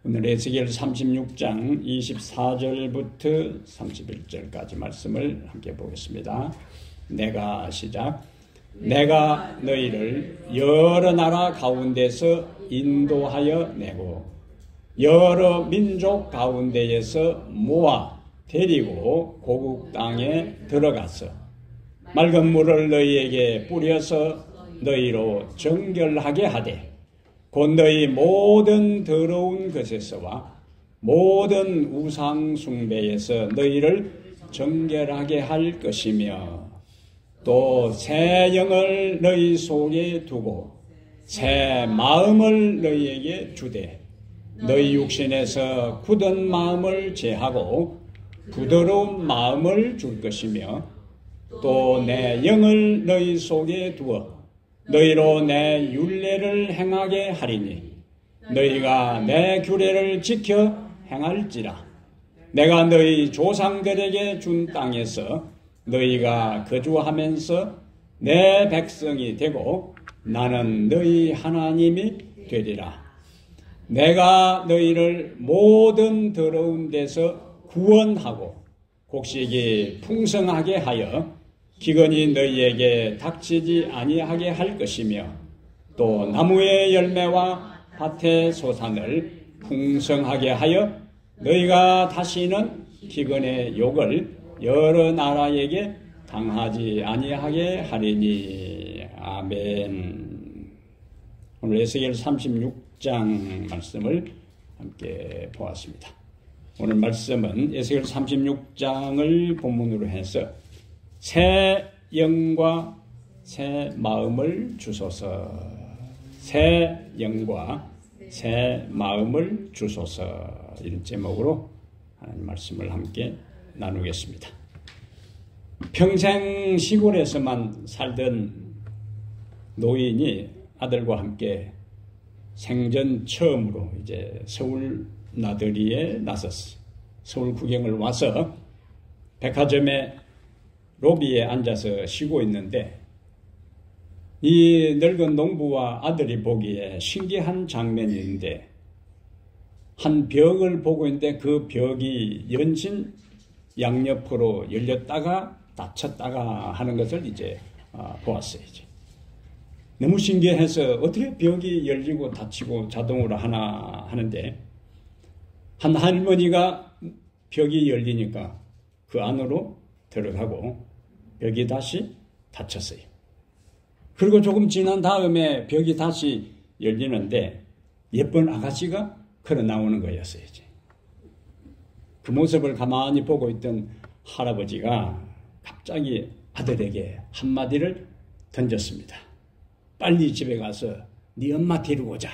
오늘 에스겔 36장 24절부터 31절까지 말씀을 함께 보겠습니다. 시작. 내가 너희를 여러 나라 가운데서 인도하여 내고 여러 민족 가운데에서 모아 데리고 고국 땅에 들어가서 맑은 물을 너희에게 뿌려서 너희로 정결하게 하되 곧 너희 모든 더러운 것에서와 모든 우상 숭배에서 너희를 정결하게 할 것이며 또 새 영을 너희 속에 두고 새 마음을 너희에게 주되 너희 육신에서 굳은 마음을 제하고 부드러운 마음을 줄 것이며 또 내 영을 너희 속에 두어 너희로 내 율례를 행하게 하리니 너희가 내 규례를 지켜 행할지라. 내가 너희 조상들에게 준 땅에서 너희가 거주하면서 내 백성이 되고 나는 너희 하나님이 되리라. 내가 너희를 모든 더러운 데서 구원하고 곡식이 풍성하게 하여 기근이 너희에게 닥치지 아니하게 할 것이며 또 나무의 열매와 밭의 소산을 풍성하게 하여 너희가 다시는 기근의 욕을 여러 나라에게 당하지 아니하게 하리니. 아멘. 오늘 에스겔 36장 말씀을 함께 보았습니다. 오늘 말씀은 에스겔 36장을 본문으로 해서 새 영과 새 마음을 주소서, 새 영과 새 마음을 주소서, 이런 제목으로 하나님 말씀을 함께 나누겠습니다. 평생 시골에서만 살던 노인이 아들과 함께 생전 처음으로 이제 서울 나들이에 나섰어요. 서울 구경을 와서 백화점에 로비에 앉아서 쉬고 있는데 이 늙은 농부와 아들이 보기에 신기한 장면이 있는데 한 벽을 보고 있는데 그 벽이 연신 양옆으로 열렸다가 닫혔다가 하는 것을 이제 보았어요. 이제. 너무 신기해서 어떻게 벽이 열리고 닫히고 자동으로 하나 하는데 한 할머니가 벽이 열리니까 그 안으로 들어가고 벽이 다시 닫혔어요. 그리고 조금 지난 다음에 벽이 다시 열리는데 예쁜 아가씨가 걸어 나오는 거였어요. 이제. 그 모습을 가만히 보고 있던 할아버지가 갑자기 아들에게 한마디를 던졌습니다. 빨리 집에 가서 네 엄마 데리고 오자.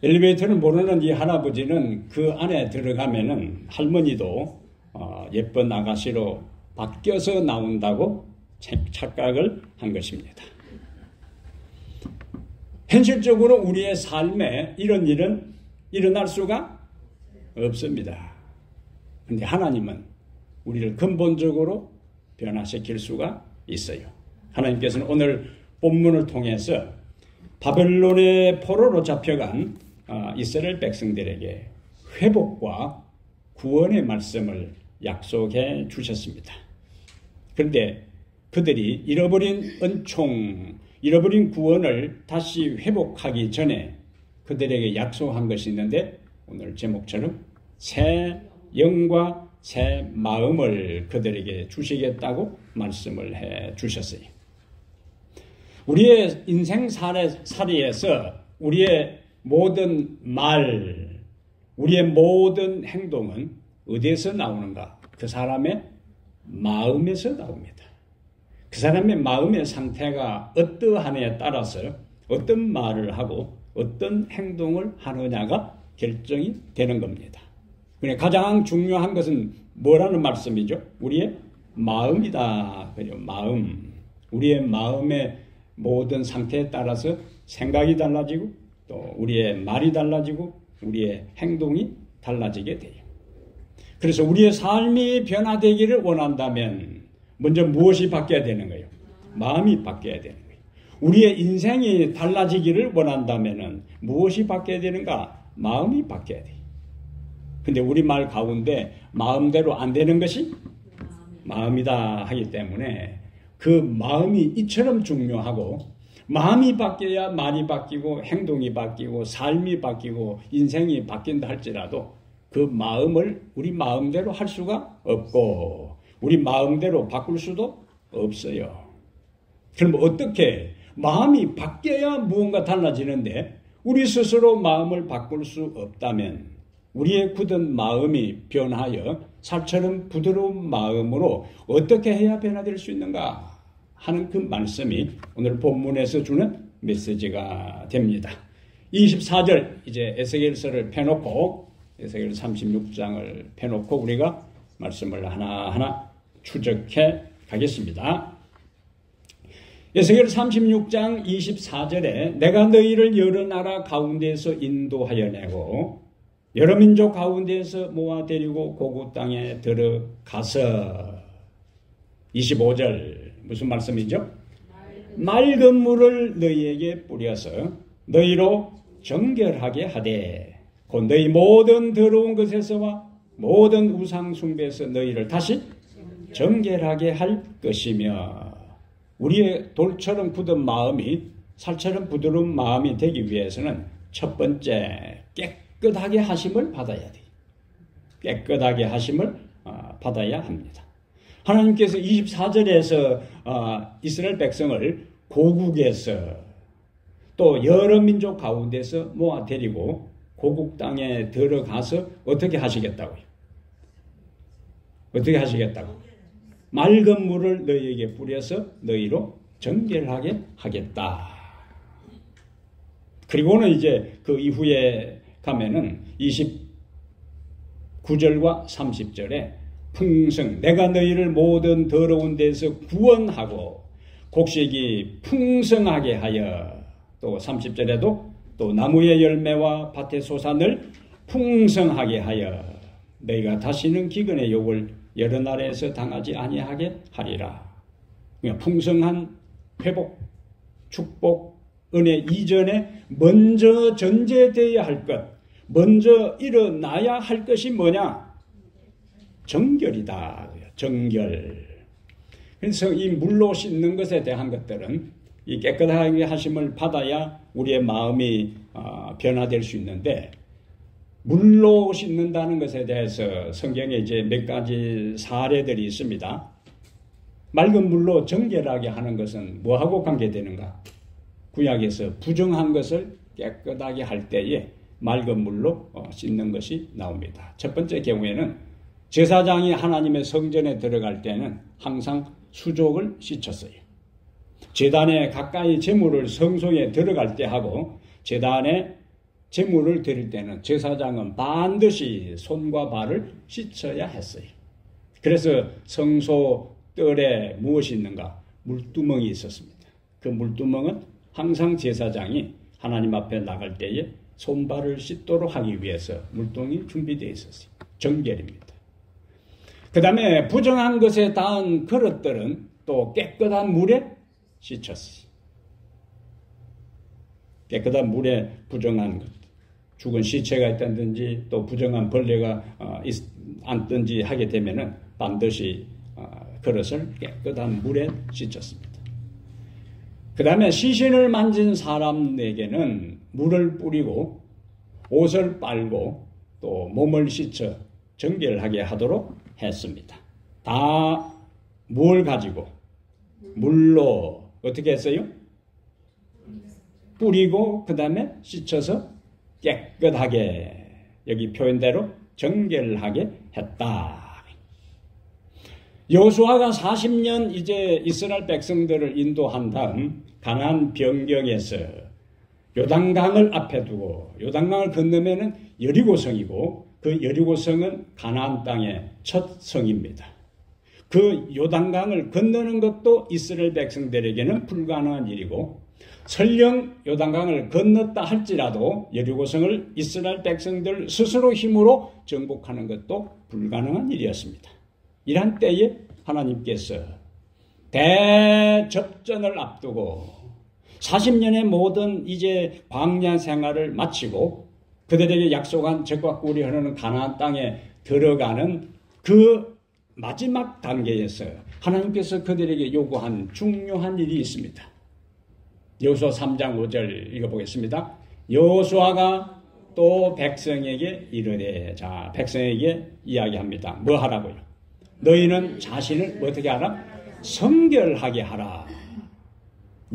엘리베이터를 모르는 이 할아버지는 그 안에 들어가면은 할머니도 예쁜 아가씨로 바뀌어서 나온다고 착각을 한 것입니다. 현실적으로 우리의 삶에 이런 일은 일어날 수가 없습니다. 그런데 하나님은 우리를 근본적으로 변화시킬 수가 있어요. 하나님께서는 오늘 본문을 통해서 바벨론의 포로로 잡혀간 이스라엘 백성들에게 회복과 구원의 말씀을 약속해 주셨습니다. 그런데 그들이 잃어버린 은총, 잃어버린 구원을 다시 회복하기 전에 그들에게 약속한 것이 있는데 오늘 제목처럼 새 영과 새 마음을 그들에게 주시겠다고 말씀을 해 주셨어요. 우리의 인생살이에서 우리의 모든 말, 우리의 모든 행동은 어디에서 나오는가? 그 사람의 마음에서 나옵니다. 그 사람의 마음의 상태가 어떠하냐에 따라서 어떤 말을 하고 어떤 행동을 하느냐가 결정이 되는 겁니다. 그러니까 가장 중요한 것은 뭐라는 말씀이죠? 우리의 마음이다. 그죠? 마음. 우리의 마음의 모든 상태에 따라서 생각이 달라지고 또 우리의 말이 달라지고 우리의 행동이 달라지게 돼요. 그래서 우리의 삶이 변화되기를 원한다면 먼저 무엇이 바뀌어야 되는 거예요? 마음이 바뀌어야 되는 거예요. 우리의 인생이 달라지기를 원한다면은 무엇이 바뀌어야 되는가? 마음이 바뀌어야 돼. 근데 우리말 가운데 마음대로 안 되는 것이 마음이다 하기 때문에 그 마음이 이처럼 중요하고, 마음이 바뀌어야 말이 바뀌고 행동이 바뀌고 삶이 바뀌고 인생이 바뀐다 할지라도 그 마음을 우리 마음대로 할 수가 없고 우리 마음대로 바꿀 수도 없어요. 그럼 어떻게? 마음이 바뀌어야 무언가 달라지는데 우리 스스로 마음을 바꿀 수 없다면 우리의 굳은 마음이 변하여 살처럼 부드러운 마음으로 어떻게 해야 변화될 수 있는가 하는 그 말씀이 오늘 본문에서 주는 메시지가 됩니다. 24절 이제 에스겔서를 펴놓고 에스겔 36장을 펴놓고 우리가 말씀을 하나하나 추적해 가겠습니다. 에스겔 36장 24절에 내가 너희를 여러 나라 가운데에서 인도하여 내고 여러 민족 가운데에서 모아 데리고 고국 땅에 들어가서 25절 무슨 말씀이죠? 맑은 물을 너희에게 뿌려서 너희로 정결하게 하되 곧 너희 모든 더러운 것에서와 모든 우상 숭배에서 너희를 다시 정결하게 할 것이며 우리의 돌처럼 굳은 마음이 살처럼 부드러운 마음이 되기 위해서는 첫 번째 깨끗하게 하심을 받아야 돼. 깨끗하게 하심을 받아야 합니다. 하나님께서 24절에서 이스라엘 백성을 고국에서 또 여러 민족 가운데서 모아 데리고 고국 땅에 들어가서 어떻게 하시겠다고요? 어떻게 하시겠다고? 맑은 물을 너희에게 뿌려서 너희로 정결하게 하겠다. 그리고는 이제 그 이후에 가면은 29절과 30절에 풍성, 내가 너희를 모든 더러운 데서 구원하고 곡식이 풍성하게 하여, 또 30절에도 또 나무의 열매와 밭의 소산을 풍성하게 하여 너희가 다시는 기근의 욕을 여러 나라에서 당하지 아니하게 하리라. 그러니까 풍성한 회복, 축복, 은혜 이전에 먼저 전제되어야 할 것, 먼저 일어나야 할 것이 뭐냐? 정결이다. 정결. 그래서 이 물로 씻는 것에 대한 것들은 이 깨끗하게 하심을 받아야 우리의 마음이 변화될 수 있는데, 물로 씻는다는 것에 대해서 성경에 이제 몇 가지 사례들이 있습니다. 맑은 물로 정결하게 하는 것은 뭐하고 관계되는가? 구약에서 부정한 것을 깨끗하게 할 때에 맑은 물로 씻는 것이 나옵니다. 첫 번째 경우에는 제사장이 하나님의 성전에 들어갈 때는 항상 수족을 씻었어요. 제단에 가까이 제물을 성소에 들어갈 때 하고 제단에 제물을 드릴 때는 제사장은 반드시 손과 발을 씻어야 했어요. 그래서 성소 뜰에 무엇이 있는가? 물두멍이 있었습니다. 그 물두멍은 항상 제사장이 하나님 앞에 나갈 때에 손발을 씻도록 하기 위해서 물동이 준비되어 있었어요. 정결입니다. 그 다음에 부정한 것에 닿은 그릇들은 또 깨끗한 물에 씻혔어요. 깨끗한 물에 부정한 것, 죽은 시체가 있다든지 또 부정한 벌레가 앉든지 하게 되면은 반드시 그릇을 깨끗한 물에 씻었습니다. 그 다음에 시신을 만진 사람에게는 물을 뿌리고 옷을 빨고 또 몸을 씻어 정결하게 하도록 했습니다. 다 뭘 가지고? 물로 어떻게 했어요? 뿌리고 그 다음에 씻어서 깨끗하게, 여기 표현대로 정결하게 했다. 여호수아가 40년 이제 이스라엘 백성들을 인도한 다음 가나안 변경에서 요단강을 앞에 두고, 요단강을 건너면은 여리고성이고 그 여리고성은 가나안 땅의 첫 성입니다. 그 요단강을 건너는 것도 이스라엘 백성들에게는 불가능한 일이고, 설령 요단강을 건넜다 할지라도 여리고성을 이스라엘 백성들 스스로 힘으로 정복하는 것도 불가능한 일이었습니다. 이런 때에 하나님께서 대접전을 앞두고 40년의 모든 이제 광야 생활을 마치고 그들에게 약속한 젖과 꿀이 흐르는 가나안 땅에 들어가는 그 마지막 단계에서 하나님께서 그들에게 요구한 중요한 일이 있습니다. 여호수아 3장 5절 읽어보겠습니다. 여호수아가 또 백성에게 이르되, 자, 백성에게 이야기합니다. 뭐 하라고요? 너희는 자신을 어떻게 하라? 성결하게 하라.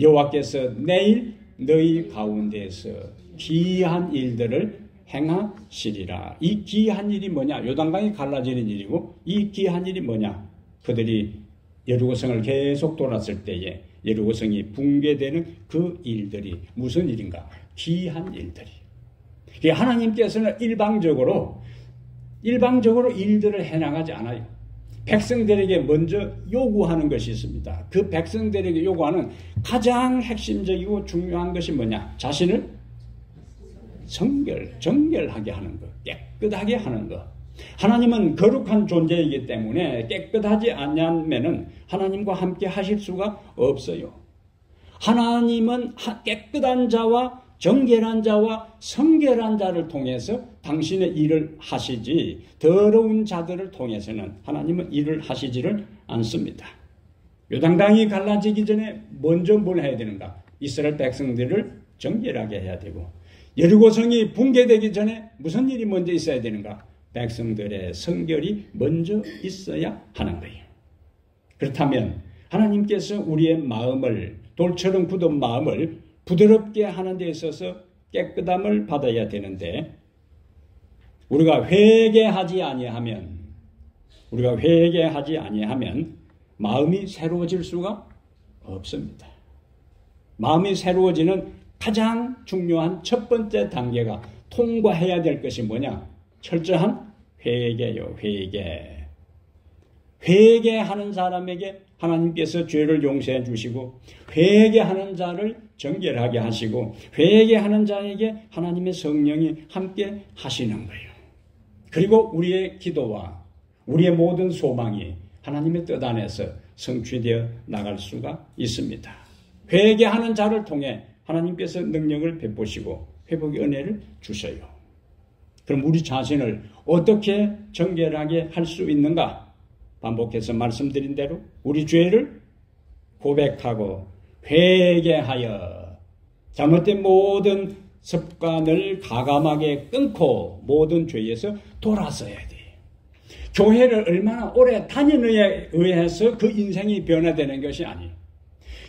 여호와께서 내일 너희 가운데에서 귀한 일들을 행하시리라. 이 귀한 일이 뭐냐? 요단강이 갈라지는 일이고, 이 귀한 일이 뭐냐? 그들이 여리고성을 계속 돌았을 때에 여리고성이 붕괴되는 그 일들이 무슨 일인가? 귀한 일들이. 하나님께서는 일방적으로 일들을 해나가지 않아요. 백성들에게 먼저 요구하는 것이 있습니다. 그 백성들에게 요구하는 가장 핵심적이고 중요한 것이 뭐냐? 자신을 정결하게 하는 것, 깨끗하게 하는 것. 하나님은 거룩한 존재이기 때문에 깨끗하지 않으면은 하나님과 함께 하실 수가 없어요. 하나님은 깨끗한 자와 정결한 자와 성결한 자를 통해서 당신의 일을 하시지, 더러운 자들을 통해서는 하나님은 일을 하시지를 않습니다. 요단강이 갈라지기 전에 먼저 뭘 해야 되는가? 이스라엘 백성들을 정결하게 해야 되고, 여리고성이 붕괴되기 전에 무슨 일이 먼저 있어야 되는가? 백성들의 성결이 먼저 있어야 하는 거예요. 그렇다면 하나님께서 우리의 마음을, 돌처럼 굳은 마음을 부드럽게 하는 데 있어서 깨끗함을 받아야 되는데, 우리가 회개하지 아니하면 마음이 새로워질 수가 없습니다. 마음이 새로워지는 가장 중요한 첫 번째 단계가 통과해야 될 것이 뭐냐? 철저한 회개요. 회개하는 사람에게 하나님께서 죄를 용서해 주시고, 회개하는 자를 정결하게 하시고, 회개하는 자에게 하나님의 성령이 함께 하시는 거예요. 그리고 우리의 기도와 우리의 모든 소망이 하나님의 뜻 안에서 성취되어 나갈 수가 있습니다. 회개하는 자를 통해 하나님께서 능력을 베푸시고 회복의 은혜를 주셔요. 그럼 우리 자신을 어떻게 정결하게 할 수 있는가? 반복해서 말씀드린 대로 우리 죄를 고백하고 회개하여 잘못된 모든 습관을 과감하게 끊고 모든 죄에서 돌아서야 돼. 교회를 얼마나 오래 다니느냐에 의해서 그 인생이 변화되는 것이 아니에요.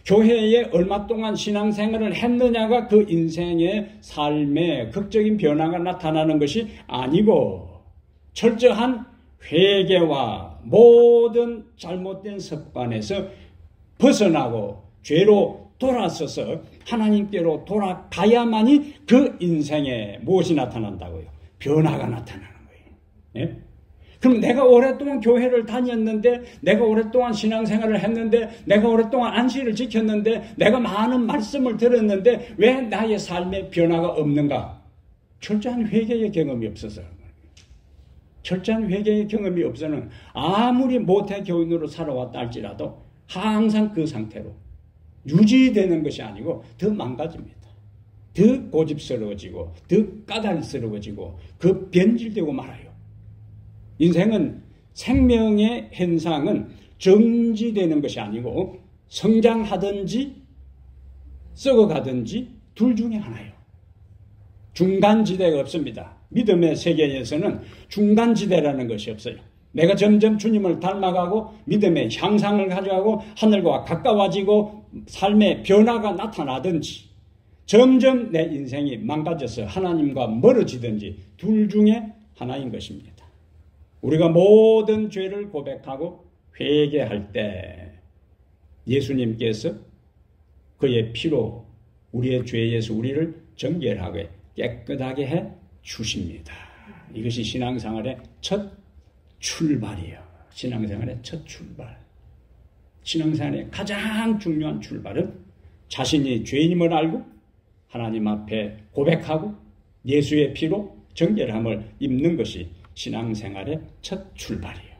교회에 얼마 동안 신앙생활을 했느냐가 그 인생의 삶의 극적인 변화가 나타나는 것이 아니고, 철저한 회개와 모든 잘못된 습관에서 벗어나고 죄로 돌아서서 하나님께로 돌아가야만이 그 인생에 무엇이 나타난다고요? 변화가 나타나는 거예요. 예? 그럼 내가 오랫동안 교회를 다녔는데, 내가 오랫동안 신앙생활을 했는데, 내가 오랫동안 안식일을 지켰는데, 내가 많은 말씀을 들었는데 왜 나의 삶에 변화가 없는가? 철저한 회개의 경험이 없어서. 철저한 회개의 경험이 없어서는 아무리 모태교인으로 살아왔다 할지라도 항상 그 상태로 유지되는 것이 아니고 더 망가집니다. 더 고집스러워지고 더 까다롭스러워지고 그 변질되고 말아요. 인생은 생명의 현상은 정지되는 것이 아니고 성장하든지 썩어가든지 둘 중에 하나예요. 중간지대가 없습니다. 믿음의 세계에서는 중간지대라는 것이 없어요. 내가 점점 주님을 닮아가고 믿음의 향상을 가져가고 하늘과 가까워지고 삶의 변화가 나타나든지, 점점 내 인생이 망가져서 하나님과 멀어지든지 둘 중에 하나인 것입니다. 우리가 모든 죄를 고백하고 회개할 때 예수님께서 그의 피로 우리의 죄에서 우리를 정결하게 깨끗하게 해 주십니다. 이것이 신앙생활의 첫 출발이에요. 신앙생활의 첫 출발. 신앙생활의 가장 중요한 출발은 자신이 죄인임을 알고 하나님 앞에 고백하고 예수의 피로 정결함을 입는 것이 신앙생활의 첫 출발이에요.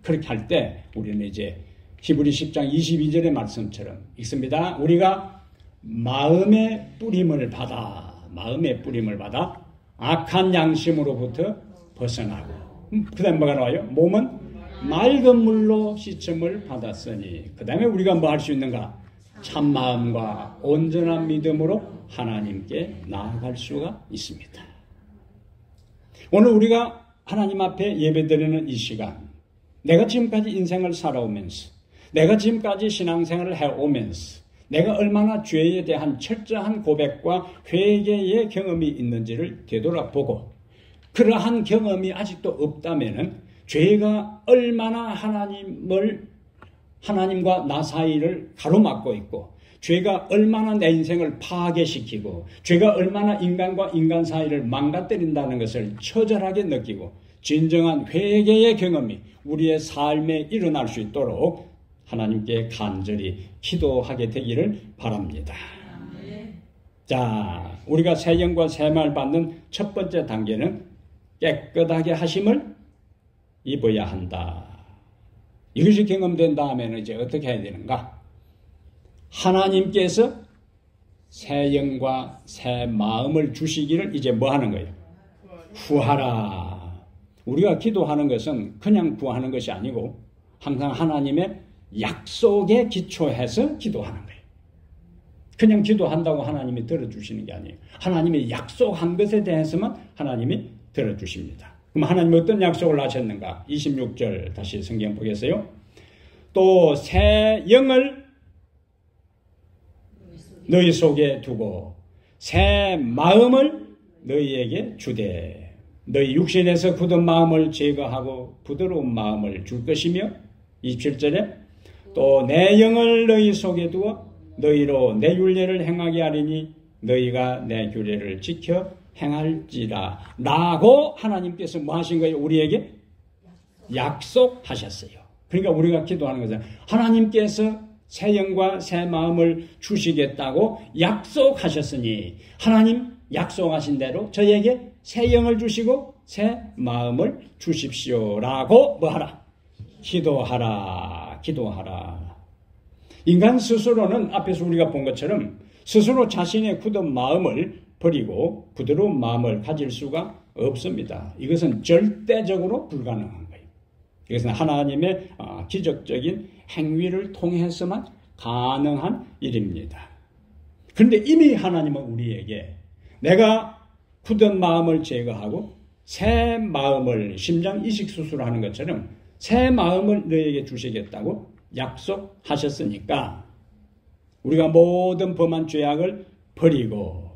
그렇게 할 때 우리는 이제 히브리 10장 22절의 말씀처럼 읽습니다. 우리가 마음의 뿌림을 받아 악한 양심으로부터 벗어나고, 그 다음에 뭐가 나와요? 몸은 맑은 물로 씻음을 받았으니, 그 다음에 우리가 뭐 할 수 있는가? 참마음과 온전한 믿음으로 하나님께 나아갈 수가 있습니다. 오늘 우리가 하나님 앞에 예배드리는 이 시간, 내가 지금까지 인생을 살아오면서, 내가 지금까지 신앙생활을 해오면서 내가 얼마나 죄에 대한 철저한 고백과 회개의 경험이 있는지를 되돌아보고, 그러한 경험이 아직도 없다면 죄가 얼마나 하나님과 나 사이를 가로막고 있고, 죄가 얼마나 내 인생을 파괴시키고, 죄가 얼마나 인간과 인간 사이를 망가뜨린다는 것을 처절하게 느끼고, 진정한 회개의 경험이 우리의 삶에 일어날 수 있도록 하나님께 간절히 기도하게 되기를 바랍니다. 자, 우리가 새 영과 새 말 받는 첫 번째 단계는 깨끗하게 하심을 입어야 한다. 이것이 경험된 다음에는 이제 어떻게 해야 되는가? 하나님께서 새 영과 새 마음을 주시기를 이제 뭐 하는 거예요? 구하라. 우리가 기도하는 것은 그냥 구하는 것이 아니고 항상 하나님의 약속에 기초해서 기도하는 거예요. 그냥 기도한다고 하나님이 들어주시는 게 아니에요. 하나님이 약속한 것에 대해서만 하나님이 들어주십니다. 그럼 하나님이 어떤 약속을 하셨는가? 26절 다시 성경 보겠어요. 또 새 영을 너희 속에 두고 새 마음을 너희에게 주되 너희 육신에서 굳은 마음을 제거하고 부드러운 마음을 줄 것이며, 27절에 또 내 영을 너희 속에 두어 너희로 내 율례를 행하게 하리니 너희가 내 규례를 지켜 행할지라 라고 하나님께서 뭐 하신 거예요? 우리에게 약속하셨어요. 그러니까 우리가 기도하는 것은 하나님께서 새 영과 새 마음을 주시겠다고 약속하셨으니 하나님 약속하신 대로 저에게 새 영을 주시고 새 마음을 주십시오라고 뭐하라? 기도하라. 인간 스스로는 앞에서 우리가 본 것처럼 스스로 자신의 굳은 마음을 버리고 부드러운 마음을 가질 수가 없습니다. 이것은 절대적으로 불가능한 거예요. 이것은 하나님의 기적적인 행위를 통해서만 가능한 일입니다. 그런데 이미 하나님은 우리에게 내가 굳은 마음을 제거하고 새 마음을 심장 이식 수술하는 것처럼 새 마음을 너에게 주시겠다고 약속하셨으니까 우리가 모든 범한 죄악을 버리고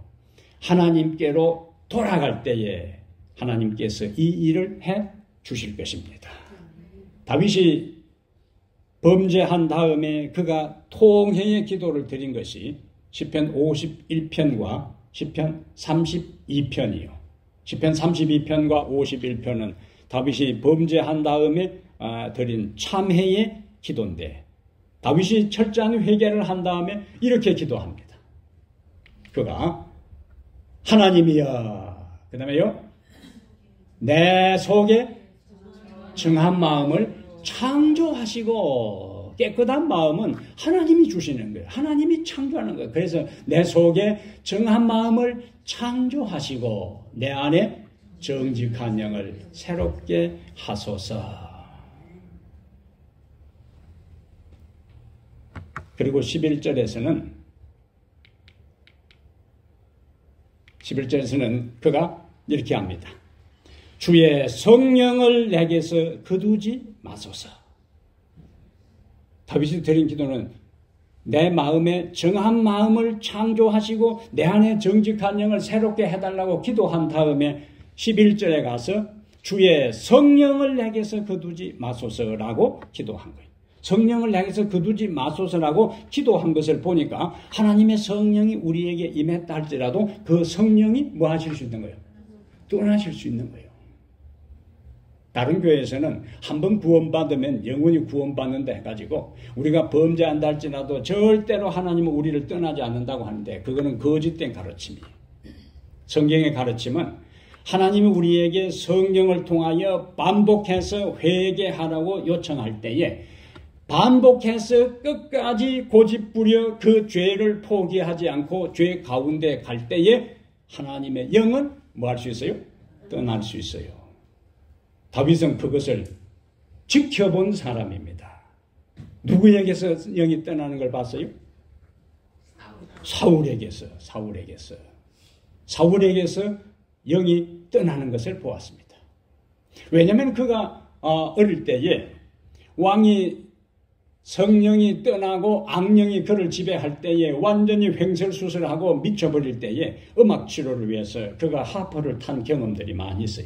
하나님께로 돌아갈 때에 하나님께서 이 일을 해 주실 것입니다. 다윗이 범죄한 다음에 그가 통회의 기도를 드린 것이 시편 51편과 시편 32편이요. 시편 32편과 51편은 다윗이 범죄한 다음에 드린 참회의 기도인데, 다윗이 철저한 회개를 한 다음에 이렇게 기도합니다. 그가 하나님이여, 그 다음에요, 내 속에 정한 마음을 창조하시고, 깨끗한 마음은 하나님이 주시는 거예요. 하나님이 창조하는 거예요. 그래서 내 속에 정한 마음을 창조하시고 내 안에 정직한 영을 새롭게 하소서. 그리고 11절에서는 그가 이렇게 합니다. 주의 성령을 내게서 거두지 마소서. 다윗이 드린 기도는 내 마음에 정한 마음을 창조하시고 내 안에 정직한 영을 새롭게 해달라고 기도한 다음에 11절에 가서 주의 성령을 내게서 거두지 마소서라고 기도한 거예요. 성령을 내게서 거두지 마소서라고 기도한 것을 보니까 하나님의 성령이 우리에게 임했다 할지라도 그 성령이 뭐 하실 수 있는 거예요? 떠나실 수 있는 거예요. 다른 교회에서는 한번 구원받으면 영원히 구원받는다 해가지고 우리가 범죄한다 할지라도 절대로 하나님은 우리를 떠나지 않는다고 하는데 그거는 거짓된 가르침이에요. 성경의 가르침은 하나님이 우리에게 성령을 통하여 반복해서 회개하라고 요청할 때에 반복해서 끝까지 고집부려 그 죄를 포기하지 않고 죄 가운데 갈 때에 하나님의 영은 뭐 할 수 있어요? 떠날 수 있어요. 다윗은 그것을 지켜본 사람입니다. 누구에게서 영이 떠나는 걸 봤어요? 사울에게서 영이 떠나는 것을 보았습니다. 왜냐하면 그가 어릴 때에 왕이 성령이 떠나고 악령이 그를 지배할 때에 완전히 횡설수설하고 미쳐버릴 때에 음악 치료를 위해서 그가 하퍼를 탄 경험들이 많이 있어요.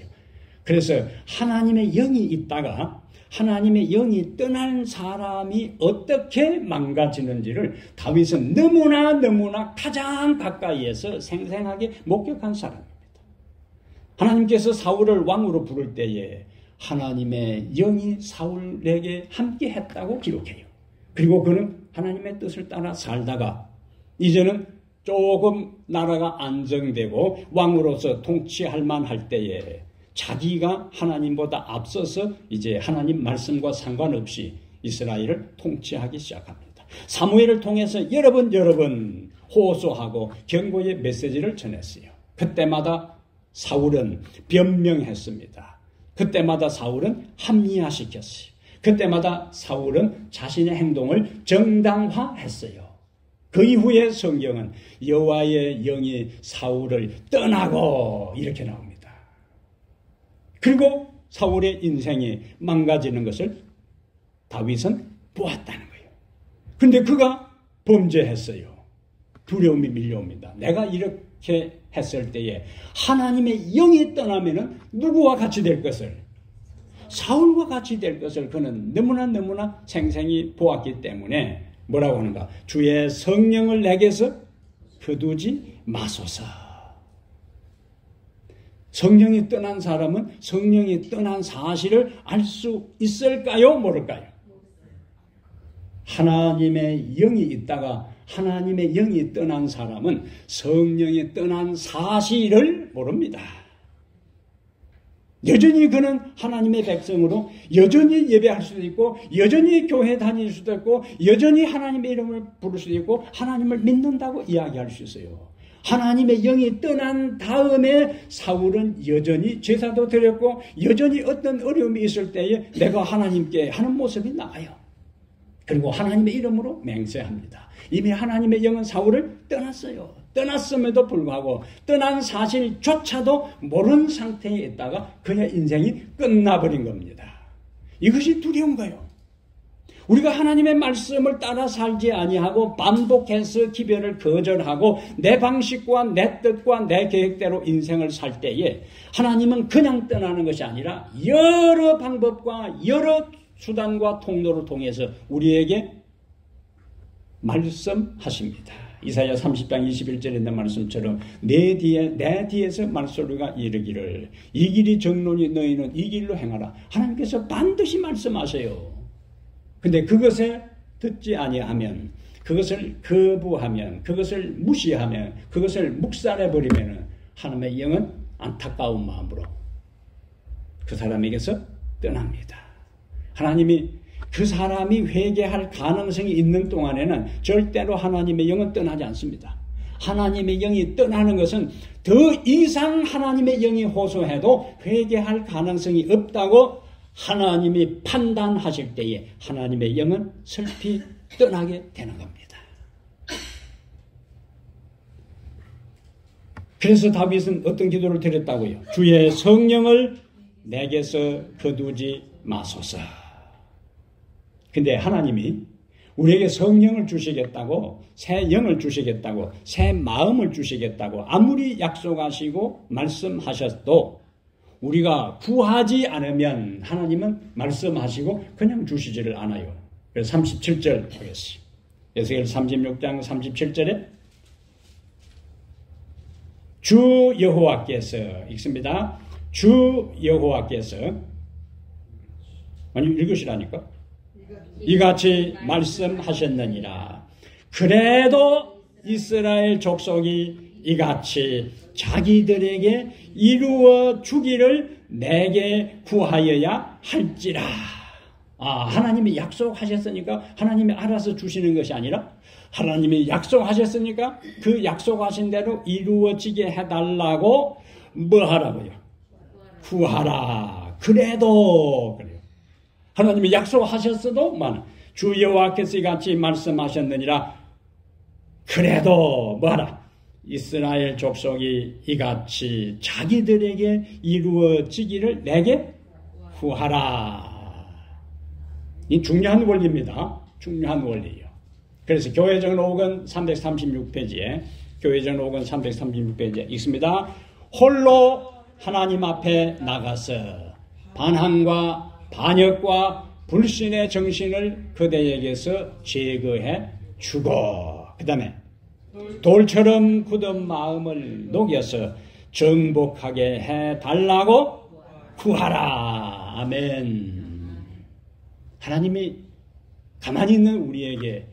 그래서 하나님의 영이 있다가 하나님의 영이 떠난 사람이 어떻게 망가지는지를 다윗은 너무나 가장 가까이에서 생생하게 목격한 사람입니다. 하나님께서 사울을 왕으로 부를 때에 하나님의 영이 사울에게 함께 했다고 기록해요. 그리고 그는 하나님의 뜻을 따라 살다가 이제는 조금 나라가 안정되고 왕으로서 통치할 만할 때에 자기가 하나님보다 앞서서 이제 하나님 말씀과 상관없이 이스라엘을 통치하기 시작합니다. 사무엘을 통해서 여러 번 호소하고 경고의 메시지를 전했어요. 그때마다 사울은 변명했습니다. 그때마다 사울은 합리화시켰어요. 그때마다 사울은 자신의 행동을 정당화했어요. 그 이후에 성경은 여호와의 영이 사울을 떠나고 이렇게 나옵니다. 그리고 사울의 인생이 망가지는 것을 다윗은 보았다는 거예요. 그런데 그가 범죄했어요. 두려움이 밀려옵니다. 내가 이렇게 했을 때에 하나님의 영이 떠나면은 누구와 같이 될 것을, 사울과 같이 될 것을 그는 너무나 생생히 보았기 때문에 뭐라고 하는가? 주의 성령을 내게서 거두지 마소서. 성령이 떠난 사람은 성령이 떠난 사실을 알 수 있을까요? 모를까요? 하나님의 영이 있다가 하나님의 영이 떠난 사람은 성령이 떠난 사실을 모릅니다. 여전히 그는 하나님의 백성으로 여전히 예배할 수도 있고 여전히 교회 다닐 수도 있고 여전히 하나님의 이름을 부를 수도 있고 하나님을 믿는다고 이야기할 수 있어요. 하나님의 영이 떠난 다음에 사울은 여전히 제사도 드렸고 여전히 어떤 어려움이 있을 때에 내가 하나님께 하는 모습이 나와요. 그리고 하나님의 이름으로 맹세합니다. 이미 하나님의 영은 사울을 떠났어요. 떠났음에도 불구하고 떠난 사실조차도 모르는 상태에 있다가 그의 인생이 끝나버린 겁니다. 이것이 두려운 거예요. 우리가 하나님의 말씀을 따라 살지 아니하고 반복해서 기별을 거절하고 내 방식과 내 뜻과 내 계획대로 인생을 살 때에 하나님은 그냥 떠나는 것이 아니라 여러 방법과 여러 수단과 통로를 통해서 우리에게 말씀하십니다. 이사야 30장 21절에 있는 말씀처럼 내 뒤에서 말소리가 이르기를 이 길이 정론이 너희는 이 길로 행하라. 하나님께서 반드시 말씀하세요. 근데 그것에 듣지 아니하면, 그것을 거부하면, 그것을 무시하면, 그것을 묵살해버리면 하나님의 영은 안타까운 마음으로 그 사람에게서 떠납니다. 하나님이 그 사람이 회개할 가능성이 있는 동안에는 절대로 하나님의 영은 떠나지 않습니다. 하나님의 영이 떠나는 것은 더 이상 하나님의 영이 호소해도 회개할 가능성이 없다고 하나님이 판단하실 때에 하나님의 영은 슬피 떠나게 되는 겁니다. 그래서 다윗은 어떤 기도를 드렸다고요? 주의 성령을 내게서 거두지 마소서. 근데 하나님이 우리에게 성령을 주시겠다고, 새 영을 주시겠다고, 새 마음을 주시겠다고 아무리 약속하시고 말씀하셔도 우리가 구하지 않으면 하나님은 말씀하시고 그냥 주시지를 않아요. 그래서 37절 보겠습니다. 에스겔 36장 37절에 주 여호와께서 읽습니다. 주 여호와께서 아니 읽으시라니까. 이같이 말씀하셨느니라. 그래도 이스라엘 족속이 이같이 자기들에게 이루어 주기를 내게 구하여야 할지라. 하나님이 약속하셨으니까 하나님이 알아서 주시는 것이 아니라 하나님이 약속하셨으니까 그 약속하신 대로 이루어지게 해달라고 뭐 하라고요? 구하라. 그래도 그래요. 하나님이 약속하셨어도 주 여호와께서 이같이 말씀하셨느니라. 그래도 뭐하라? 이스라엘 족속이 이같이 자기들에게 이루어지기를 내게 구하라. 이 중요한 원리입니다. 중요한 원리예요. 그래서 교회전 5권 336페이지에 교회전 5권 336페이지에 읽습니다. 홀로 하나님 앞에 나가서 반항과 반역과 불신의 정신을 그대에게서 제거해 주고 그 다음에 돌처럼 굳은 마음을 녹여서 정복하게 해달라고 구하라. 아멘. 하나님이 가만히 있는 우리에게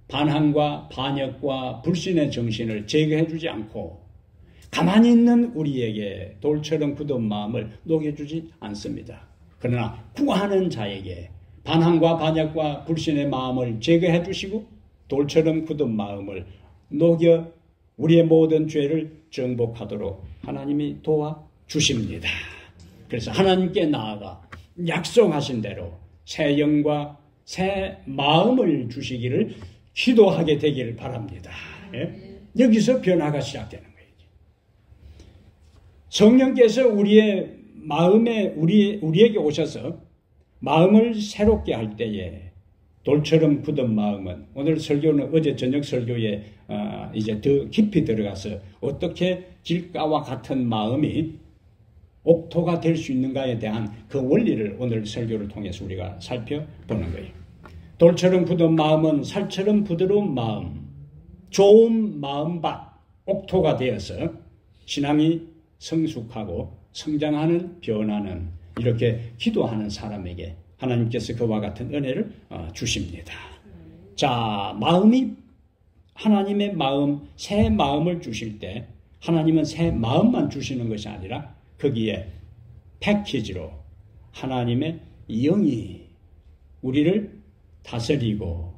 반항과 반역과 불신의 정신을 제거해 주지 않고 가만히 있는 우리에게 돌처럼 굳은 마음을 녹여주지 않습니다. 그러나 구하는 자에게 반항과 반역과 불신의 마음을 제거해 주시고 돌처럼 굳은 마음을 녹여 우리의 모든 죄를 정복하도록 하나님이 도와주십니다. 그래서 하나님께 나아가 약속하신 대로 새 영과 새 마음을 주시기를 기도하게 되기를 바랍니다. 예? 여기서 변화가 시작되는 거예요. 성령께서 우리의 마음에 우리에게 오셔서 마음을 새롭게 할 때에 돌처럼 굳은 마음은 오늘 설교는 어제 저녁 설교에 이제 더 깊이 들어가서 어떻게 길가와 같은 마음이 옥토가 될 수 있는가에 대한 그 원리를 오늘 설교를 통해서 우리가 살펴보는 거예요. 돌처럼 굳은 마음은 살처럼 부드러운 마음, 좋은 마음밭, 옥토가 되어서 신앙이 성숙하고 성장하는 변화는 이렇게 기도하는 사람에게 하나님께서 그와 같은 은혜를 주십니다. 자, 마음이 하나님의 마음, 새 마음을 주실 때 하나님은 새 마음만 주시는 것이 아니라 거기에 패키지로 하나님의 영이 우리를 다스리고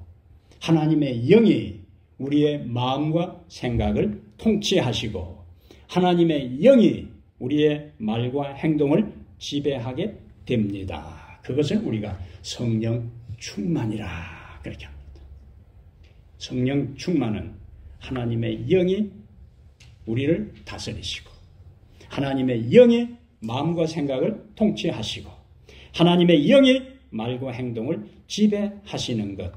하나님의 영이 우리의 마음과 생각을 통치하시고 하나님의 영이 우리의 말과 행동을 지배하게 됩니다. 그것을 우리가 성령 충만이라 그렇게 합니다. 성령 충만은 하나님의 영이 우리를 다스리시고 하나님의 영이 마음과 생각을 통치하시고 하나님의 영이 말과 행동을 지배하시는 것.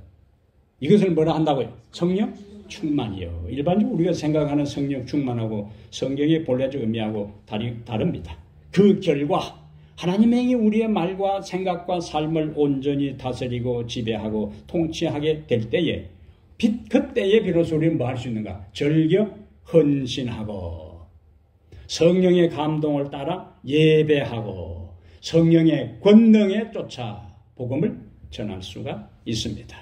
이것을 뭐라 한다고요? 성령 충만이요. 일반적으로 우리가 생각하는 성령 충만하고 성경의 본래적 의미하고 다릅니다. 그 결과 하나님의 영이 우리의 말과 생각과 삶을 온전히 다스리고 지배하고 통치하게 될 때에 그때에 비로소 우리는 뭐 할 수 있는가? 절겨 헌신하고 성령의 감동을 따라 예배하고 성령의 권능에 쫓아 복음을 전할 수가 있습니다.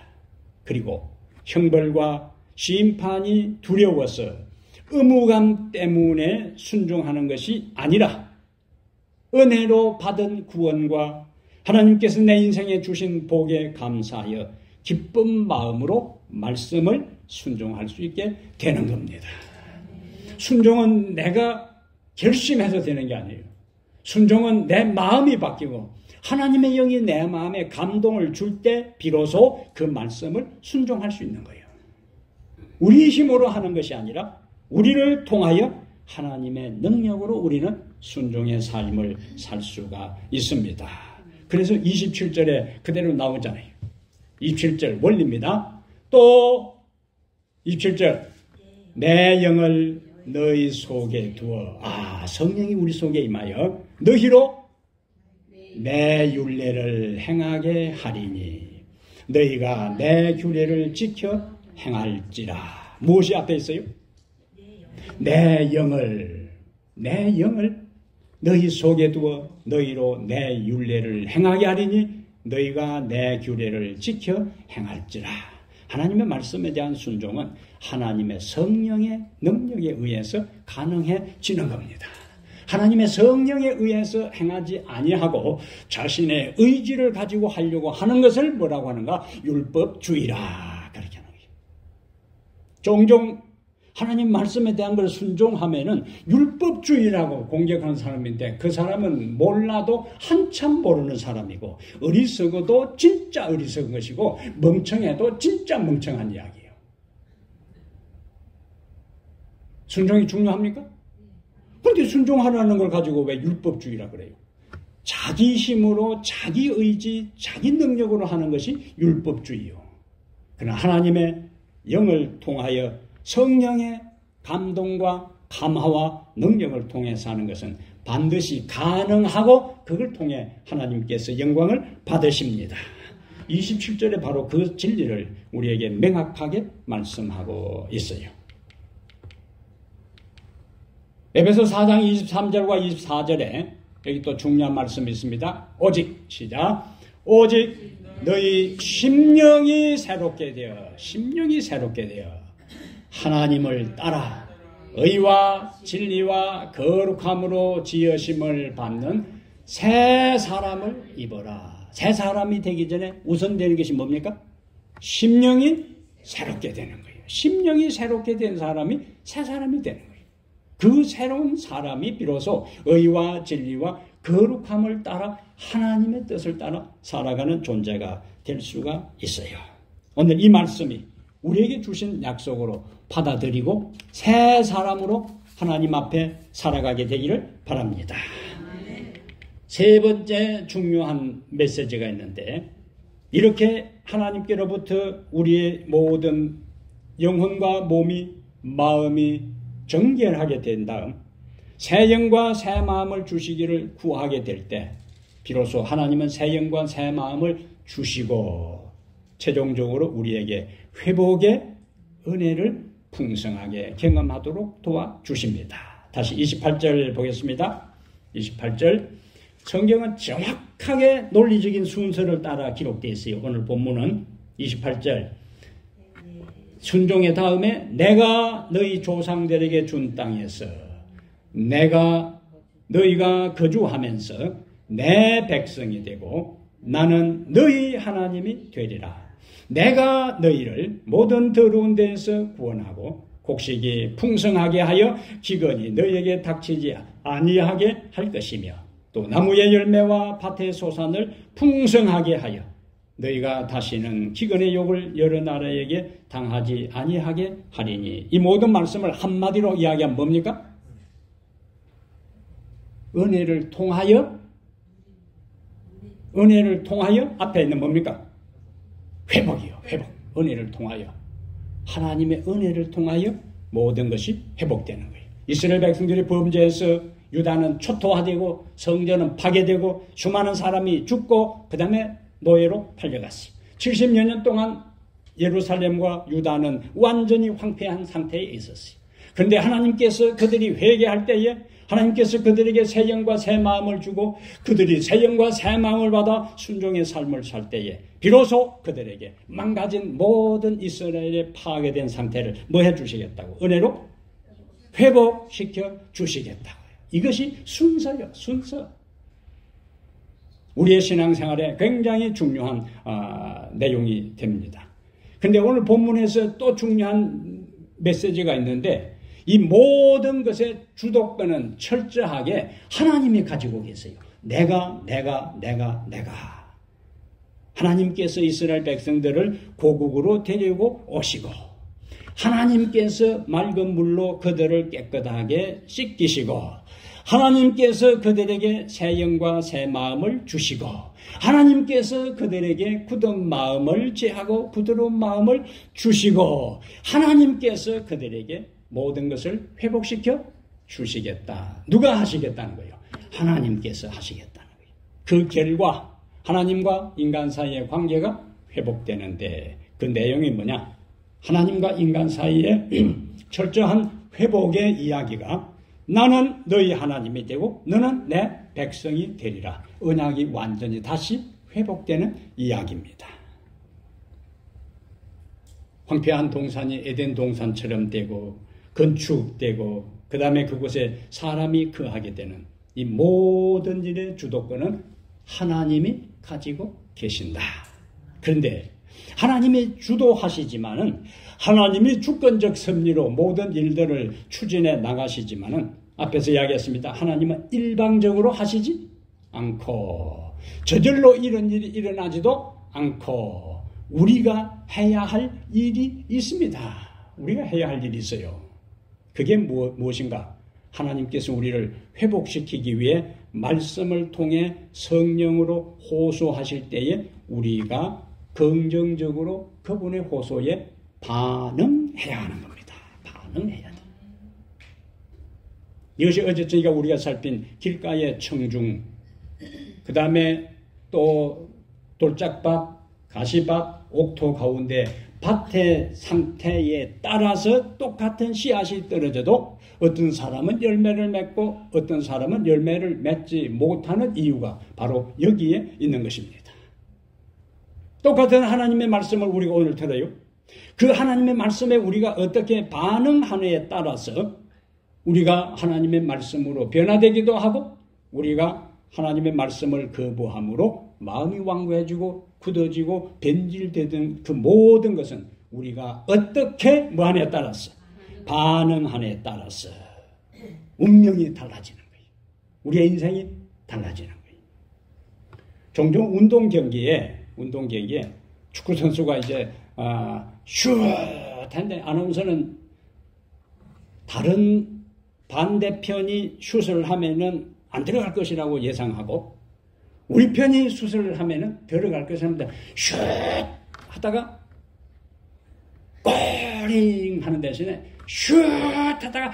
그리고 형벌과 심판이 두려워서 의무감 때문에 순종하는 것이 아니라 은혜로 받은 구원과 하나님께서 내 인생에 주신 복에 감사하여 기쁜 마음으로 말씀을 순종할 수 있게 되는 겁니다. 순종은 내가 결심해서 되는 게 아니에요. 순종은 내 마음이 바뀌고 하나님의 영이 내 마음에 감동을 줄 때 비로소 그 말씀을 순종할 수 있는 거예요. 우리 힘으로 하는 것이 아니라 우리를 통하여 하나님의 능력으로 우리는 순종의 삶을 살 수가 있습니다. 그래서 27절에 그대로 나오잖아요. 27절 원리입니다. 또 27절 내 영을 너희 속에 두어 성령이 우리 속에 임하여 너희로 내 율례를 행하게 하리니 너희가 내 규례를 지켜 행할지라. 무엇이 앞에 있어요? 내 영을 너희 속에 두어 너희로 내 율례를 행하게 하리니 너희가 내 규례를 지켜 행할지라. 하나님의 말씀에 대한 순종은 하나님의 성령의 능력에 의해서 가능해지는 겁니다. 하나님의 성령에 의해서 행하지 아니하고 자신의 의지를 가지고 하려고 하는 것을 뭐라고 하는가? 율법주의라 그렇게 하는 거예요. 종종 하나님 말씀에 대한 걸 순종하면은 율법주의라고 공격하는 사람인데 그 사람은 몰라도 한참 모르는 사람이고 어리석어도 진짜 어리석은 것이고 멍청해도 진짜 멍청한 이야기예요. 순종이 중요합니까? 그런데 순종하라는 걸 가지고 왜 율법주의라 그래요? 자기 힘으로 자기 의지 자기 능력으로 하는 것이 율법주의요. 그러나 하나님의 영을 통하여 성령의 감동과 감화와 능력을 통해서 하는 것은 반드시 가능하고 그걸 통해 하나님께서 영광을 받으십니다. 27절에 바로 그 진리를 우리에게 명확하게 말씀하고 있어요. 에베소 4장 23절과 24절에 여기 또 중요한 말씀이 있습니다. 오직 시작. 오직 너희 심령이 새롭게 되어 하나님을 따라 의와 진리와 거룩함으로 지으심을 받는 새 사람을 입어라. 새 사람이 되기 전에 우선 되는 것이 뭡니까? 심령이 새롭게 되는 거예요. 심령이 새롭게 된 사람이 새 사람이 되는 거예요. 그 새로운 사람이 비로소 의와 진리와 거룩함을 따라 하나님의 뜻을 따라 살아가는 존재가 될 수가 있어요. 오늘 이 말씀이 우리에게 주신 약속으로 받아들이고 새 사람으로 하나님 앞에 살아가게 되기를 바랍니다. 세 번째 중요한 메시지가 있는데 이렇게 하나님께로부터 우리의 모든 영혼과 몸이 마음이 정결하게 된 다음 새 영과 새 마음을 주시기를 구하게 될 때 비로소 하나님은 새 영과 새 마음을 주시고 최종적으로 우리에게 회복의 은혜를 풍성하게 경험하도록 도와주십니다. 다시 28절 보겠습니다. 28절 성경은 정확하게 논리적인 순서를 따라 기록되어 있어요. 오늘 본문은 28절 순종의 다음에 내가 너희 조상들에게 준 땅에서 너희가 거주하면서 내 백성이 되고 나는 너희 하나님이 되리라. 내가 너희를 모든 더러운 데에서 구원하고 곡식이 풍성하게 하여 기근이 너희에게 닥치지 아니하게 할 것이며 또 나무의 열매와 밭의 소산을 풍성하게 하여 너희가 다시는 기근의 욕을 여러 나라에게 당하지 아니하게 하리니. 이 모든 말씀을 한마디로 이야기하면 뭡니까? 은혜를 통하여 앞에 있는 뭡니까? 회복이요. 회복. 은혜를 통하여 하나님의 은혜를 통하여 모든 것이 회복되는 거예요. 이스라엘 백성들이 범죄해서 유다는 초토화되고 성전은 파괴되고 수많은 사람이 죽고 그 다음에 노예로 팔려갔어요. 70여 년 동안 예루살렘과 유다는 완전히 황폐한 상태에 있었어요. 그런데 하나님께서 그들이 회개할 때에 하나님께서 그들에게 새 영과 새 마음을 주고 그들이 새 영과 새 마음을 받아 순종의 삶을 살 때에 비로소 그들에게 망가진 모든 이스라엘의 파괴된 상태를 뭐 해주시겠다고? 은혜로 회복시켜 주시겠다고요. 이것이 순서요. 순서. 우리의 신앙생활에 굉장히 중요한 내용이 됩니다. 그런데 오늘 본문에서 또 중요한 메시지가 있는데 이 모든 것의 주도권은 철저하게 하나님이 가지고 계세요. 내가. 하나님께서 이스라엘 백성들을 고국으로 데리고 오시고 하나님께서 맑은 물로 그들을 깨끗하게 씻기시고 하나님께서 그들에게 새 영과 새 마음을 주시고 하나님께서 그들에게 굳은 마음을 제하고 부드러운 마음을 주시고 하나님께서 그들에게 모든 것을 회복시켜 주시겠다. 누가 하시겠다는 거예요? 하나님께서 하시겠다는 거예요. 그 결과 하나님과 인간 사이의 관계가 회복되는데 그 내용이 뭐냐? 하나님과 인간 사이의 철저한 회복의 이야기가 나는 너희 하나님이 되고 너는 내 백성이 되리라. 언약이 완전히 다시 회복되는 이야기입니다. 황폐한 동산이 에덴 동산처럼 되고 건축되고 그 다음에 그곳에 사람이 거하게 되는 이 모든 일의 주도권은 하나님이 가지고 계신다. 그런데 하나님이 주도하시지만은 하나님이 주권적 섭리로 모든 일들을 추진해 나가시지만은 앞에서 이야기했습니다. 하나님은 일방적으로 하시지 않고 저절로 이런 일이 일어나지도 않고 우리가 해야 할 일이 있습니다. 우리가 해야 할 일이 있어요. 그게 무엇인가? 하나님께서 우리를 회복시키기 위해 말씀을 통해 성령으로 호소하실 때에 우리가 긍정적으로 그분의 호소에 반응해야 하는 겁니다. 반응해야 돼. 이것이 어제 저희가 우리가 살핀 길가의 청중, 그 다음에 또 돌짝밭, 가시밭, 옥토 가운데 밭의 상태에 따라서 똑같은 씨앗이 떨어져도 어떤 사람은 열매를 맺고 어떤 사람은 열매를 맺지 못하는 이유가 바로 여기에 있는 것입니다. 똑같은 하나님의 말씀을 우리가 오늘 들어요. 그 하나님의 말씀에 우리가 어떻게 반응하느냐에 따라서 우리가 하나님의 말씀으로 변화되기도 하고 우리가 하나님의 말씀을 거부함으로 마음이 완고해지고 굳어지고 변질되던 그 모든 것은 우리가 어떻게 뭐하느냐에 따라서 반응하느냐에 따라서 운명이 달라지는 거예요. 우리의 인생이 달라지는 거예요. 종종 운동 경기에 축구 선수가 이제 슛한데 아나운서는 다른 반대편이 슛을 하면은 안 들어갈 것이라고 예상하고 우리 편이 슛을 하면은 들어갈 것이랍니다. 슛 하다가 골링 하는 대신에 슛 하다가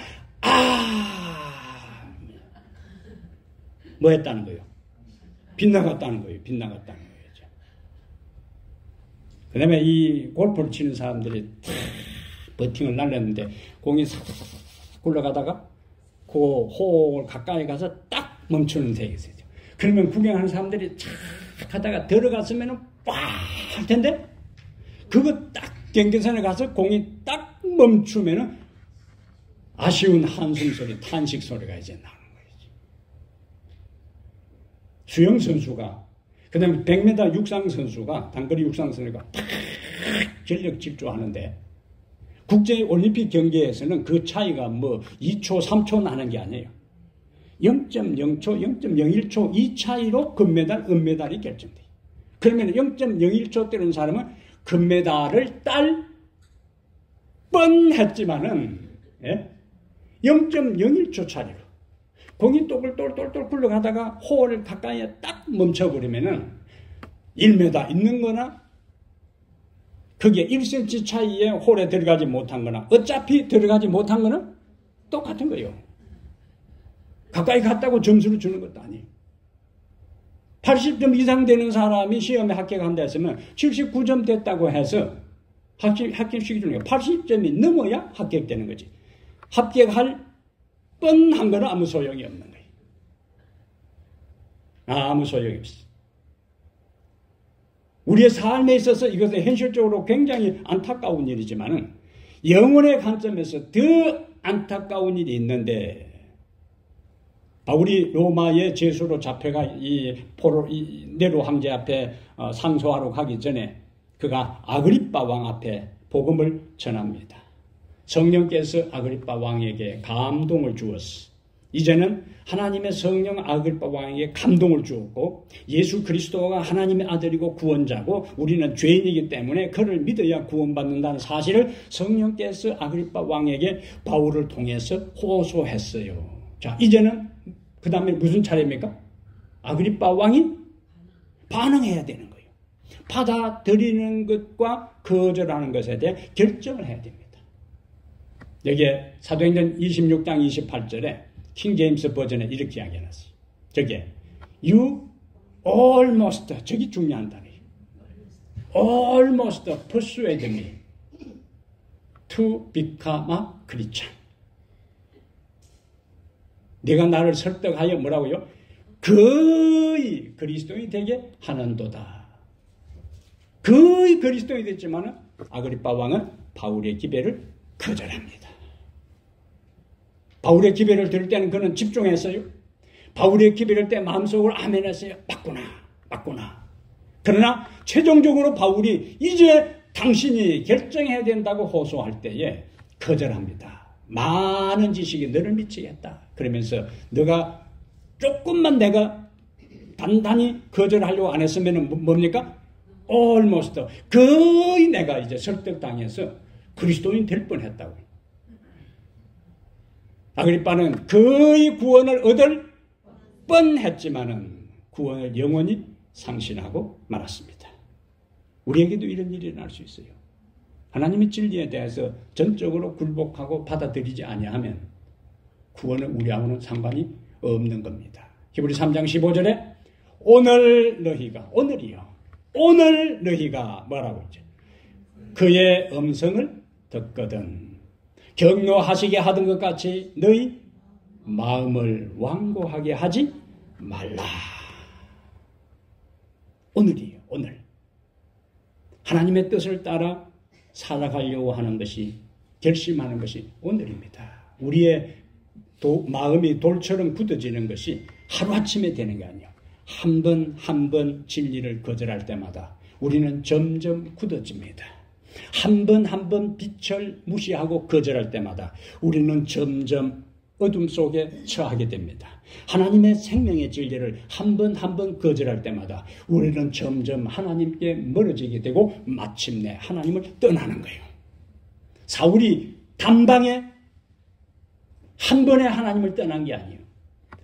뭐 했다는 거예요? 빗나갔다는 거예요. 빗나갔다는 거예요. 그 다음에 이 골프를 치는 사람들이 버팅을 날렸는데 공이 싹 굴러가다가 그 홀 가까이 가서 딱 멈추는 색이 있어요. 그러면 구경하는 사람들이 착 하다가 들어갔으면 빡 할 텐데 그거 딱 경계선에 가서 공이 딱 멈추면 아쉬운 한숨 소리, 탄식 소리가 이제 나오는 거예요. 수영 선수가 그 다음에 100m 육상 선수가 단거리 육상 선수가 딱 전력 질주하는데 국제 올림픽 경기에서는 그 차이가 뭐 2초, 3초 나는 게 아니에요. 0.0초, 0.01초 이 차이로 금메달, 은메달이 결정돼요. 그러면 0.01초 때리는 사람은 금메달을 딸 뻔했지만은 0.01초 차이로 공이 똘똘똘똘 굴러가다가 홀을 가까이에 딱 멈춰버리면은 1m 있는 거나 그게 1cm 차이에 홀에 들어가지 못한 거나 어차피 들어가지 못한 거는 똑같은 거예요. 가까이 갔다고 점수를 주는 것도 아니에요. 80점 이상 되는 사람이 시험에 합격한다 했으면 79점 됐다고 해서 합격시켜 주는 거예요. 80점이 넘어야 합격되는 거지. 합격할 뻔한 거는 아무 소용이 없는 거예요. 아무 소용이 없어. 우리의 삶에 있어서 이것은 현실적으로 굉장히 안타까운 일이지만은 영혼의 관점에서 더 안타까운 일이 있는데 바울이 로마의 죄수로 잡혀가 이 네로 황제 앞에 상소하러 가기 전에 그가 아그리빠 왕 앞에 복음을 전합니다. 성령께서 아그리빠 왕에게 감동을 주었어. 이제는 하나님의 성령 아그리빠 왕에게 감동을 주었고 예수 그리스도가 하나님의 아들이고 구원자고 우리는 죄인이기 때문에 그를 믿어야 구원받는다는 사실을 성령께서 아그리빠 왕에게 바울을 통해서 호소했어요. 자, 이제는 그 다음에 무슨 차례입니까? 아그리빠 왕이 반응해야 되는 거예요. 받아들이는 것과 거절하는 것에 대해 결정을 해야 됩니다. 여기에 사도행전 26장 28절에 킹 제임스 버전에 이렇게 이야기해놨어요. 저게 You almost, 저기 중요한 단어예요. Almost persuade me to become a Christian. 네가 나를 설득하여 뭐라고요? 거의 그리스도인이 되게 하는도다. 거의 그리스도인이 됐지만 아그리빠 왕은 바울의 기배를 거절합니다. 바울의 기별을 들을 때는 그는 집중했어요. 바울의 기별을 때 마음속으로 아멘했어요. 맞구나. 그러나 최종적으로 바울이 이제 당신이 결정해야 된다고 호소할 때에 거절합니다. 많은 지식이 너를 미치겠다. 그러면서 너가 조금만 내가 단단히 거절하려고 안 했으면 뭡니까? almost. 거의 내가 이제 설득당해서 그리스도인 될 뻔했다고. 아그리빠는 거의 구원을 얻을 뻔했지만은 구원을 영원히 상실하고 말았습니다. 우리에게도 이런 일이 일어날 수 있어요. 하나님의 진리에 대해서 전적으로 굴복하고 받아들이지 아니하면 구원은 우리하고는 상관이 없는 겁니다. 히브리 3장 15절에 오늘 너희가 뭐라고 했죠? 그의 음성을 듣거든 격노하시게 하던 것 같이 너희 마음을 완고하게 하지 말라. 오늘이에요. 오늘. 하나님의 뜻을 따라 살아가려고 하는 것이, 결심하는 것이 오늘입니다. 우리의 마음이 돌처럼 굳어지는 것이 하루아침에 되는 게 아니에요. 한 번 진리를 거절할 때마다 우리는 점점 굳어집니다. 한 번 빛을 무시하고 거절할 때마다 우리는 점점 어둠 속에 처하게 됩니다. 하나님의 생명의 진리를 한 번 거절할 때마다 우리는 점점 하나님께 멀어지게 되고 마침내 하나님을 떠나는 거예요. 사울이 단방에 한 번에 하나님을 떠난 게 아니에요.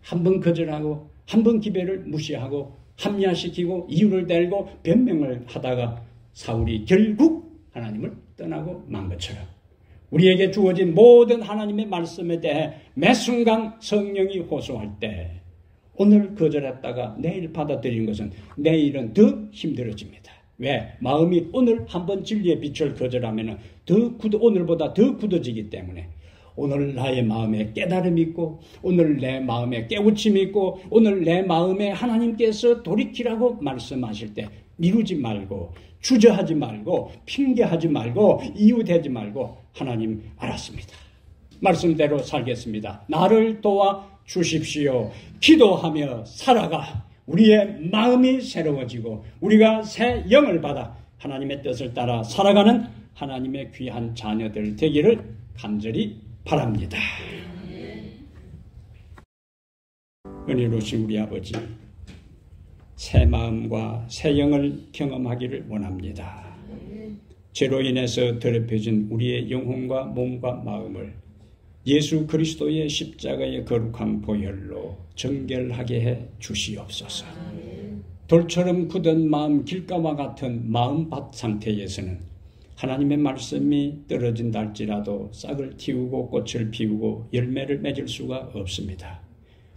한 번 거절하고 한 번 기별을 무시하고 합리화시키고 이유를 대고 변명을 하다가 사울이 결국 하나님을 떠나고 만 것처럼 우리에게 주어진 모든 하나님의 말씀에 대해 매 순간 성령이 호소할 때 오늘 거절했다가 내일 받아들이는 것은 내일은 더 힘들어집니다. 왜? 마음이 오늘 한번 진리의 빛을 거절하면 오늘보다 더 굳어지기 때문에 오늘 나의 마음에 깨달음이 있고 오늘 내 마음에 깨우침이 있고 오늘 내 마음에 하나님께서 돌이키라고 말씀하실 때 미루지 말고 주저하지 말고 핑계하지 말고 이유대지 말고 하나님 알았습니다. 말씀대로 살겠습니다. 나를 도와 주십시오. 기도하며 살아가 우리의 마음이 새로워지고 우리가 새 영을 받아 하나님의 뜻을 따라 살아가는 하나님의 귀한 자녀들 되기를 간절히 바랍니다. 은혜로우신 우리 아버지, 새 마음과 새 영을 경험하기를 원합니다. 죄로 인해서 더럽혀진 우리의 영혼과 몸과 마음을 예수 그리스도의 십자가의 거룩한 보혈로 정결하게 해 주시옵소서. 돌처럼 굳은 마음, 길가와 같은 마음밭 상태에서는 하나님의 말씀이 떨어진다 할지라도 싹을 틔우고 꽃을 피우고 열매를 맺을 수가 없습니다.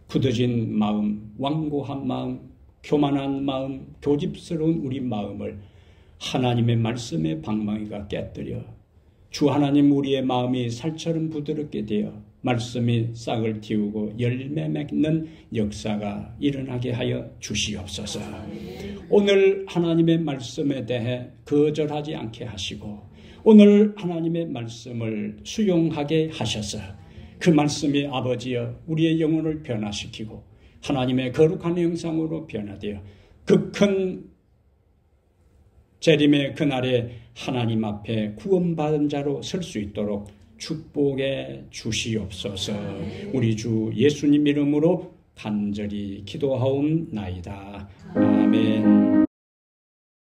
굳어진 마음, 완고한 마음, 교만한 마음, 교집스러운 우리 마음을 하나님의 말씀의 방망이가 깨뜨려 주 하나님 우리의 마음이 살처럼 부드럽게 되어 말씀이 싹을 틔우고 열매 맺는 역사가 일어나게 하여 주시옵소서. 오늘 하나님의 말씀에 대해 거절하지 않게 하시고 오늘 하나님의 말씀을 수용하게 하셔서 그 말씀이 아버지여 우리의 영혼을 변화시키고 하나님의 거룩한 형상으로 변화되어 그 큰 재림의 그날에 하나님 앞에 구원받은 자로 설 수 있도록 축복해 주시옵소서. 우리 주 예수님 이름으로 간절히 기도하옵나이다. 아멘.